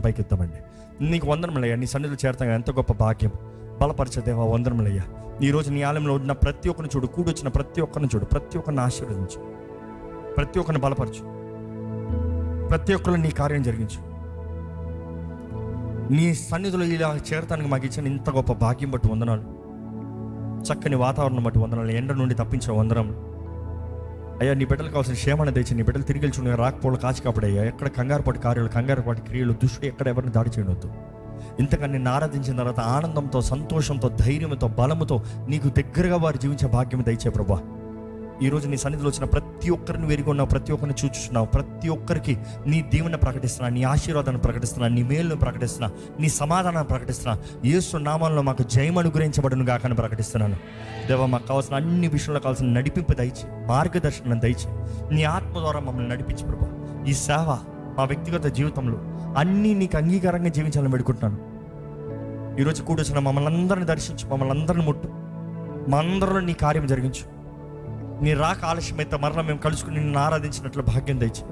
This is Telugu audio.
చేతులు పైకి ఎత్తామండి. నీకు వందనములయ్యా, నీ సన్నిధిలో చేరతాం ఎంత గొప్ప భాగ్యం. బలపరిచే దేవా వందనములయ్యా. ఈరోజు నీ ఆలయంలో ఉన్న ప్రతి ఒక్కరిని చూడు, కూడొచ్చిన ప్రతి ఒక్కరిని చూడు, ప్రతి ఒక్కరిని ఆశీర్వదించు, ప్రతి ఒక్కరిని బలపరచు, ప్రతి ఒక్కరు నీ కార్యం జరిగించు. నీ సన్నిధిలో ఇలా చేరటానికి మాకు ఇచ్చిన ఇంత గొప్ప భాగ్యం బట్టి వందనాలు. చక్కని వాతావరణం బట్టి వందనాలు. ఎండ నుండి తప్పించే వందనములు అయ్యా. నీ బిడ్డలు కావాల్సిన క్షేమాన్ని తెచ్చి నీ బిడ్డలు తిరిగి వెళ్ళి రాకపోవడం కాచి కాపాడయ్యా. ఎక్కడ కంగారుపాటి కార్యాలు, కంగారుపాటి క్రియలు, దుష్టుడు ఎక్కడ ఎవరిని దాడి చేయవద్దు. ఇంతగా నిన్ను ఆరాధించిన తర్వాత ఆనందంతో, సంతోషంతో, ధైర్యంతో, బలముతో నీకు దగ్గరగా వారు జీవించే భాగ్యం దయచే ప్రభువా. ఈరోజు నీ సన్నిధిలో వచ్చిన ప్రతి ఒక్కరిని వెరిగొన్నావు, ప్రతి ఒక్కరిని చూచుచున్నావు, ప్రతి ఒక్కరికి నీ దీవెన ప్రకటిస్తున్నా, నీ ఆశీర్వాదాన్ని ప్రకటిస్తున్నా, నీ మేలును ప్రకటిస్తున్నా, నీ సమాధానాన్ని ప్రకటిస్తున్నా. యేసు నామంలో మాకు జయం అనుగ్రహించబడును గాకని ప్రకటిస్తున్నాను. దేవా, మాకు కావాల్సిన అన్ని విషయంలో కావాల్సిన నడిపింపు దయచి, మార్గదర్శనం దయచి, నీ ఆత్మ ద్వారా మమ్మల్ని నడిపించి ప్రభు. ఈ సేవ మా వ్యక్తిగత జీవితంలో అన్నీ నీకు అంగీకారంగా జీవించాలని పెడుకుంటున్నాను. ఈరోజు కూడొచ్చిన మమ్మల్ని అందరిని దర్శించు, మమ్మల్ని అందరిని ముట్టు, మా అందరిలో నీ కార్యం జరిగించు. నీ రాక ఆలస్యమైతే మరలా మేము కలుసుకుని నిన్ను ఆరాధించినట్లు భాగ్యం దయచి.